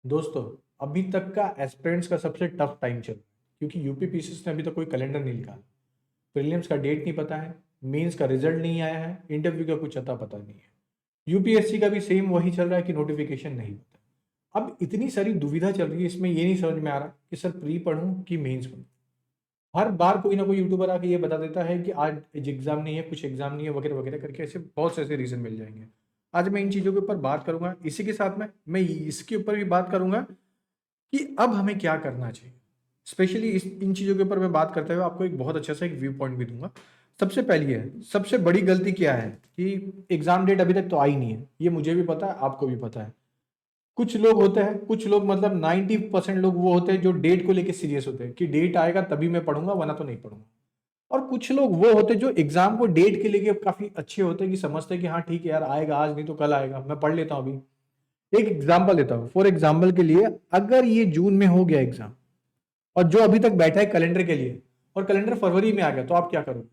दोस्तों, अभी तक का एस्पिरेंट्स का सबसे टफ टाइम चल रहा है क्योंकि यूपीपीसीएस ने अभी तक कोई कैलेंडर नहीं निकाला। प्रीलिम्स का डेट नहीं पता है, मेंस का रिजल्ट नहीं आया है, इंटरव्यू का कुछ अता पता नहीं है। यूपीएससी का भी सेम वही चल रहा है कि नोटिफिकेशन नहीं पता। अब इतनी सारी दुविधा चल रही है, इसमें ये नहीं समझ में आ रहा कि सर प्री पढ़ूं कि मेंस पढ़ूं। हर बार कोई ना कोई यूट्यूबर आके ये बता देता है कि आज एग्जाम नहीं है, कुछ एग्जाम नहीं है, वगैरह वगैरह करके ऐसे बहुत से ऐसे रीजन मिल जाएंगे। आज मैं इन चीज़ों के ऊपर बात करूंगा, इसी के साथ में मैं इसके ऊपर भी बात करूंगा कि अब हमें क्या करना चाहिए। स्पेशली इस इन चीज़ों के ऊपर मैं बात करते हुए आपको एक बहुत अच्छा सा एक व्यू पॉइंट भी दूंगा। सबसे पहली है, सबसे बड़ी गलती क्या है कि एग्जाम डेट अभी तक तो आई नहीं है। ये मुझे भी पता है, आपको भी पता है। कुछ लोग होते हैं, कुछ लोग मतलब 90% लोग वो होते हैं जो डेट को लेके सीरियस होते हैं कि डेट आएगा तभी मैं पढ़ूंगा, वरना तो नहीं पढ़ूंगा। और कुछ लोग वो होते हैं जो एग्जाम को डेट के लेके काफी अच्छे होते हैं कि समझते हैं कि हाँ ठीक है यार, आएगा आज नहीं तो कल आएगा, मैं पढ़ लेता हूँ अभी। एक एग्जाम्पल लेता हूँ, फॉर एग्जाम्पल के लिए, अगर ये जून में हो गया एग्जाम और जो अभी तक बैठा है कैलेंडर के लिए और कैलेंडर फरवरी में आ गया, तो आप क्या करोगे?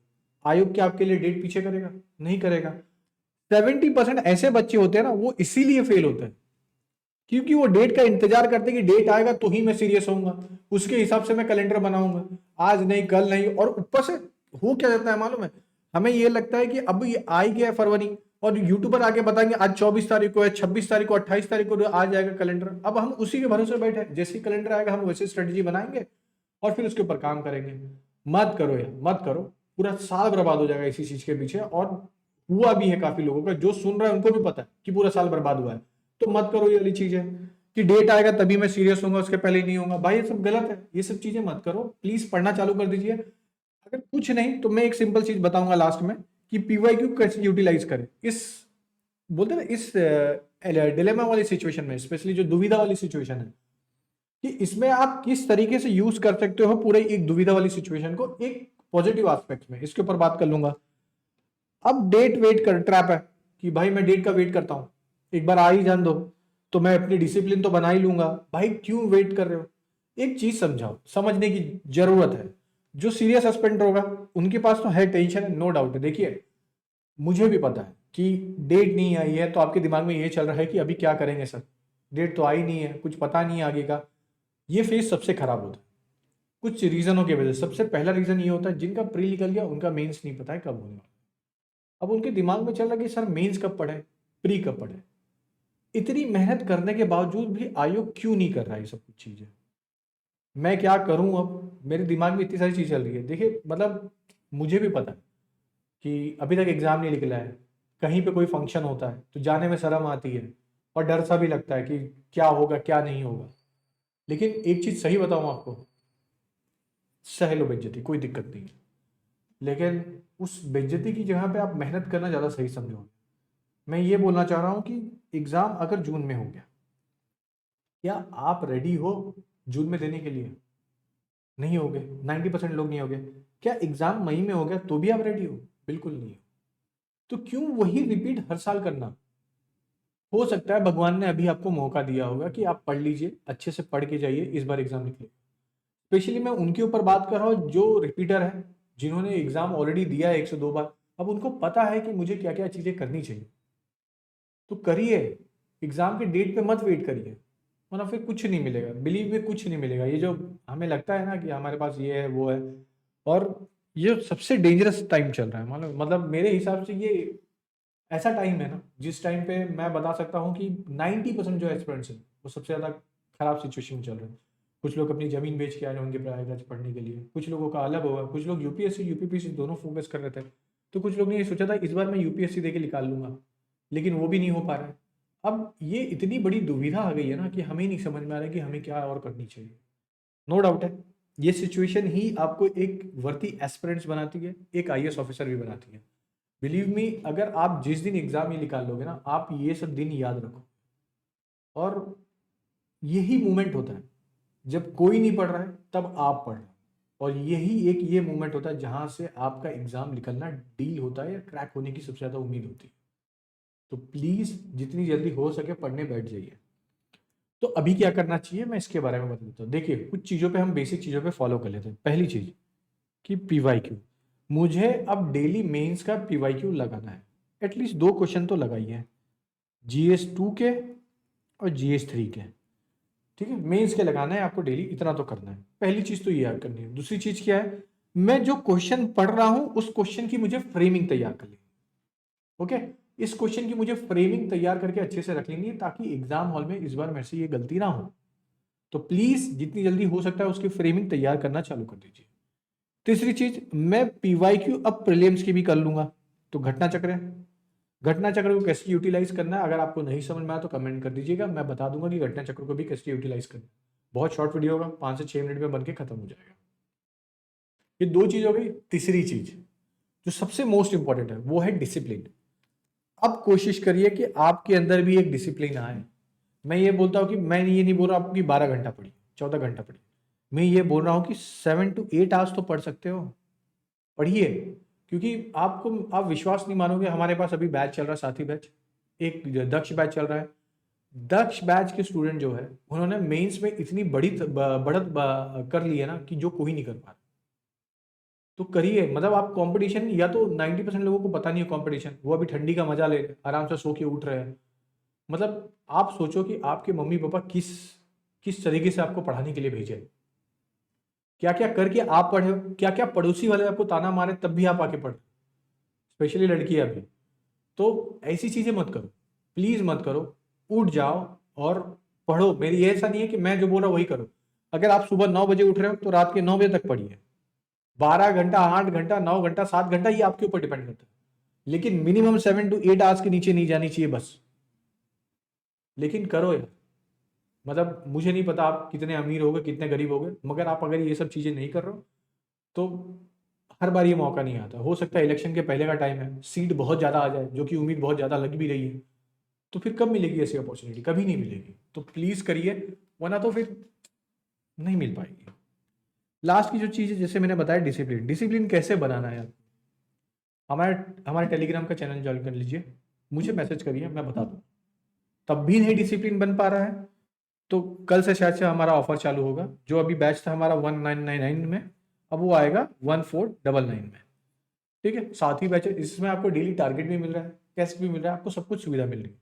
आयोग क्या आपके लिए डेट पीछे करेगा? नहीं करेगा। 70% ऐसे बच्चे होते हैं ना, वो इसीलिए फेल होते हैं क्योंकि वो डेट का इंतजार करते हैं कि डेट आएगा तो ही मैं सीरियस होऊंगा, उसके हिसाब से मैं कैलेंडर बनाऊंगा, आज नहीं कल नहीं। और ऊपर से हो क्या जाता है मालूम है, हमें ये लगता है कि अब ये आ ही गया है फरवरी, और यूट्यूबर आके बताएंगे आज 24 तारीख को है, 26 तारीख को, 28 तारीख को आ जाएगा कैलेंडर। अब हम उसी के भरोसे बैठे हैं, जैसे ही कैलेंडर आएगा हम वैसे स्ट्रेटेजी बनाएंगे और फिर उसके ऊपर काम करेंगे। मत करो यार, मत करो। पूरा साल बर्बाद हो जाएगा इसी चीज के पीछे। और हुआ भी है काफी लोगों का, जो सुन रहा है उनको भी पता है कि पूरा साल बर्बाद हुआ है। तो मत करो ये वाली चीजें कि डेट आएगा तभी मैं सीरियस होऊंगा, उसके पहले ही नहीं होऊंगा। भाई ये सब गलत है, ये सब चीजें मत करो। प्लीज पढ़ना चालू कर दीजिए। अगर कुछ नहीं तो मैं एक सिंपल चीज बताऊंगा लास्ट में कि पीवाईक्यू कैसे यूटिलाइज करें इस, बोलते हैं ना, इस डिलेमा वाली सिचुएशन में, स्पेशली जो दुविधा वाली सिचुएशन है, कि इसमें आप किस तरीके से यूज कर सकते हो पूरे एक दुविधा वाली सिचुएशन को एक पॉजिटिव एस्पेक्ट में, इसके ऊपर बात कर लूंगा। अब डेट वेट कर ट्रैप है कि भाई मैं डेट का वेट करता हूं, एक बार आ ही जान दो तो मैं अपनी डिसिप्लिन तो बना ही लूंगा। भाई क्यों वेट कर रहे हो? एक चीज समझाओ, समझने की जरूरत है। जो सीरियस एस्पेक्ट होगा उनके पास तो है, टेंशन है, नो डाउट है। देखिए, मुझे भी पता है कि डेट नहीं आई है तो आपके दिमाग में ये चल रहा है कि अभी क्या करेंगे सर, डेट तो आई नहीं है, कुछ पता नहीं है आगे का। ये फेज सबसे खराब होता है कुछ रीजनों की वजह से। सबसे पहला रीजन ये होता है, जिनका प्री निकल गया उनका मेंस नहीं पता है कब होने वाला। अब उनके दिमाग में चल रहा है कि सर मेंस कब पढ़े, प्री कब पढ़े। इतनी मेहनत करने के बावजूद भी आयोग क्यों नहीं कर रहा है ये सब कुछ चीजें? मैं क्या करूं? अब मेरे दिमाग में इतनी सारी चीज चल रही है। देखिए मतलब, मुझे भी पता है कि अभी तक एग्जाम नहीं निकला है, कहीं पे कोई फंक्शन होता है तो जाने में शर्म आती है और डर सा भी लगता है कि क्या होगा क्या नहीं होगा। लेकिन एक चीज सही बताऊं आपको, सह लो बेइज्जती, कोई दिक्कत नहीं है। लेकिन उस बेइज्जती की जगह पे आप मेहनत करना ज़्यादा सही समझोगे। मैं ये बोलना चाह रहा हूँ कि एग्ज़ाम अगर जून में हो गया, क्या आप रेडी हो जून में देने के लिए? नहीं होगे, 90% लोग नहीं होगे। क्या एग्ज़ाम मई में हो गया तो भी आप रेडी हो? बिल्कुल नहीं हो। तो क्यों वही रिपीट हर साल करना? हो सकता है भगवान ने अभी आपको मौका दिया होगा कि आप पढ़ लीजिए, अच्छे से पढ़ के जाइए, इस बार एग्ज़ाम निकले। स्पेशली मैं उनके ऊपर बात कर रहा हूँ जो रिपीटर है, जिन्होंने एग्ज़ाम ऑलरेडी दिया है 102 बार। अब उनको पता है कि मुझे क्या क्या चीज़ें करनी चाहिए, तो करिए। एग्जाम के डेट पे मत वेट करिए, वरना फिर कुछ नहीं मिलेगा। बिलीव में कुछ नहीं मिलेगा। ये जो हमें लगता है ना कि हमारे पास ये है वो है, और ये सबसे डेंजरस टाइम चल रहा है। मतलब मेरे हिसाब से ये ऐसा टाइम है ना जिस टाइम पे मैं बता सकता हूँ कि 90% जो एस्पिरेंट्स हैं वो सबसे ज़्यादा खराब सिचुएशन में चल रहे हैं। कुछ लोग अपनी ज़मीन बेच के आए होंगे प्रयागराज पढ़ने के लिए, कुछ लोगों का अलग होगा, कुछ लोग यूपीएससी यूपीपीसी दोनों फोकस कर रहे थे। तो कुछ लोग ने ये सोचा था इस बार मैं यूपीएससी दे के निकाल लूंगा, लेकिन वो भी नहीं हो पा रहा है। अब ये इतनी बड़ी दुविधा आ गई है ना कि हमें नहीं समझ में आ रहा है कि हमें क्या और करनी चाहिए। नो डाउट है, ये सिचुएशन ही आपको एक वर्दी एस्पिरेंट्स बनाती है, एक आईएएस ऑफिसर भी बनाती है। बिलीव मी, अगर आप जिस दिन एग्जाम ये निकाल लोगे ना, आप ये सब दिन याद रखो। और यही मोमेंट होता है जब कोई नहीं पढ़ रहा है तब आप पढ़ रहे हो, और यही एक ये मोमेंट होता है जहां से आपका एग्जाम निकलना डील होता है या क्रैक होने की सबसे ज्यादा उम्मीद होती है। तो प्लीज जितनी जल्दी हो सके पढ़ने बैठ जाइए। तो अभी क्या करना चाहिए मैं इसके बारे में बता देता हूँ। देखिए, कुछ चीज़ों पे हम बेसिक चीज़ों पे फॉलो कर लेते हैं। पहली चीज़ कि पीवाईक्यू, मुझे अब डेली मेंस का पीवाईक्यू लगाना है। एटलीस्ट 2 क्वेश्चन तो लगाइए, जीएस 2 के और जीएस 3 के। ठीक है, मेंस के लगाना है आपको डेली, इतना तो करना है। पहली चीज तो ये याद करनी है। दूसरी चीज क्या है, मैं जो क्वेश्चन पढ़ रहा हूं उस क्वेश्चन की मुझे फ्रेमिंग तैयार कर लेनी। ओके, इस क्वेश्चन की मुझे फ्रेमिंग तैयार करके अच्छे से रख लेनी है, ताकि एग्जाम हॉल में इस बार मेरे से ये गलती ना हो। तो प्लीज जितनी जल्दी हो सकता है उसकी फ्रेमिंग तैयार करना चालू कर दीजिए। तीसरी चीज, मैं पीवाईक्यू अब प्रीलिम्स की भी कर लूंगा। तो घटना चक्र है, घटना चक्र को कैसे यूटिलाइज करना है, अगर आपको नहीं समझ में आया तो कमेंट कर दीजिएगा, मैं बता दूंगा कि घटना चक्र को भी कैसे यूटिलाइज करना है। बहुत शॉर्ट वीडियो होगा, 5 से 6 मिनट में बन के खत्म हो जाएगा। ये 2 चीज हो गई। तीसरी चीज जो सबसे मोस्ट इंपॉर्टेंट है वो है डिसिप्लिन। अब कोशिश करिए कि आपके अंदर भी एक डिसिप्लिन आए। मैं ये बोलता हूँ कि मैं ये नहीं बोल रहा आपको कि 12 घंटा पढ़िए, 14 घंटा पढ़िए। मैं ये बोल रहा हूँ कि 7 to 8 आवर्स तो पढ़ सकते हो, पढ़िए। क्योंकि आप विश्वास नहीं मानोगे, हमारे पास अभी बैच चल रहा है, साथी बैच, एक दक्ष बैच चल रहा है। दक्ष बैच के स्टूडेंट जो है उन्होंने मेंस में इतनी बड़ी बढ़त कर ली है ना कि जो कोई नहीं कर पा रहा। तो करिए, मतलब आप कंपटीशन, या तो 90% लोगों को पता नहीं है कंपटीशन, वो अभी ठंडी का मजा ले रहे हैं, आराम से सो के उठ रहे हैं। मतलब आप सोचो कि आपके मम्मी पापा किस किस तरीके से आपको पढ़ाने के लिए भेजे, क्या क्या करके आप पढ़े हो, क्या क्या पड़ोसी वाले आपको ताना मारे तब भी आप आके पढ़े, स्पेशली लड़कियां भी। तो ऐसी चीजें मत करो, प्लीज मत करो। उठ जाओ और पढ़ो। मेरी ऐसा नहीं है कि मैं जो बोल रहा हूँ वही करो। अगर आप सुबह 9 बजे उठ रहे हो तो रात के 9 बजे तक पढ़िए। 12 घंटा, 8 घंटा, 9 घंटा, 7 घंटा, ये आपके ऊपर डिपेंड करता है। लेकिन मिनिमम 7 to 8 आवर्स के नीचे नहीं जानी चाहिए बस। लेकिन करो यार। मतलब मुझे नहीं पता आप कितने अमीर हो गए, कितने गरीब हो गए, मगर आप अगर ये सब चीजें नहीं कर रहे हो तो हर बार ये मौका नहीं आता। हो सकता है इलेक्शन के पहले का टाइम है, सीट बहुत ज्यादा आ जाए, जो कि उम्मीद बहुत ज्यादा लग भी रही है, तो फिर कब मिलेगी ऐसी अपॉर्चुनिटी, कभी नहीं मिलेगी। तो प्लीज करिए, वरना तो फिर नहीं मिल पाएगी। लास्ट की जो चीज है, जैसे मैंने बताया, डिसिप्लिन। डिसिप्लिन कैसे बनाना है यार, हमारे हमारे टेलीग्राम का चैनल ज्वाइन कर लीजिए, मुझे मैसेज करिए, मैं बता दूँ। तब भी नहीं डिसिप्लिन बन पा रहा है तो कल से शायद से हमारा ऑफर चालू होगा। जो अभी बैच था हमारा 1999 में, अब वो आएगा 1499 में। ठीक है, साथ ही बैच, इसमें आपको डेली टारगेट भी मिल रहा है, कैश भी मिल रहा है, आपको सब कुछ सुविधा मिल रही है।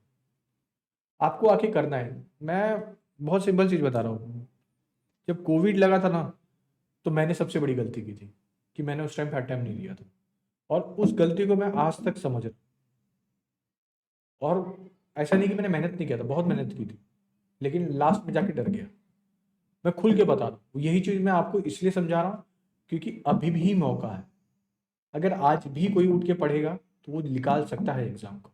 आपको आके करना है। मैं बहुत सिंपल चीज बता रहा हूँ, जब कोविड लगा था ना, तो मैंने सबसे बड़ी गलती की थी कि मैंने उस टाइम पे अटेम्प्ट नहीं लिया था, और उस गलती को मैं आज तक समझ रहा हूँ। और ऐसा नहीं कि मैंने मेहनत नहीं किया था, बहुत मेहनत की थी, लेकिन लास्ट में जाके डर गया। मैं खुल के बता रहा हूँ, यही चीज मैं आपको इसलिए समझा रहा हूँ क्योंकि अभी भी मौका है। अगर आज भी कोई उठ के पढ़ेगा तो वो निकाल सकता है एग्जाम को,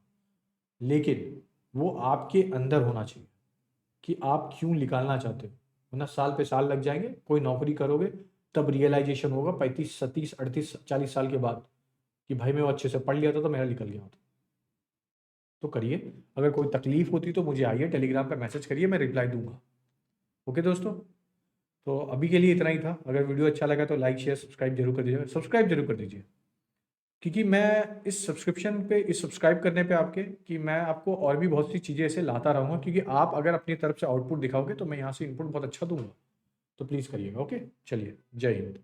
लेकिन वो आपके अंदर होना चाहिए कि आप क्यों निकालना चाहते हो। वरना साल पे साल लग जाएंगे, कोई नौकरी करोगे तब रियलाइजेशन होगा 35, 37, 38, 40 साल के बाद कि भाई मैं वो अच्छे से पढ़ लिया था तो मेरा निकल गया होता। तो करिए, अगर कोई तकलीफ होती तो मुझे आइए, टेलीग्राम पर मैसेज करिए, मैं रिप्लाई दूंगा। ओके दोस्तों, तो अभी के लिए इतना ही था। अगर वीडियो अच्छा लगा तो लाइक, शेयर, सब्सक्राइब जरूर कर दीजिएगा। सब्सक्राइब जरूर कर दीजिए, क्योंकि मैं इस सब्सक्रिप्शन पे, इस सब्सक्राइब करने पे आपके, कि मैं आपको और भी बहुत सी चीज़ें ऐसे लाता रहूँगा, क्योंकि आप अगर अपनी तरफ से आउटपुट दिखाओगे तो मैं यहाँ से इनपुट बहुत अच्छा दूंगा। तो प्लीज़ करिएगा। ओके, चलिए, जय हिंद।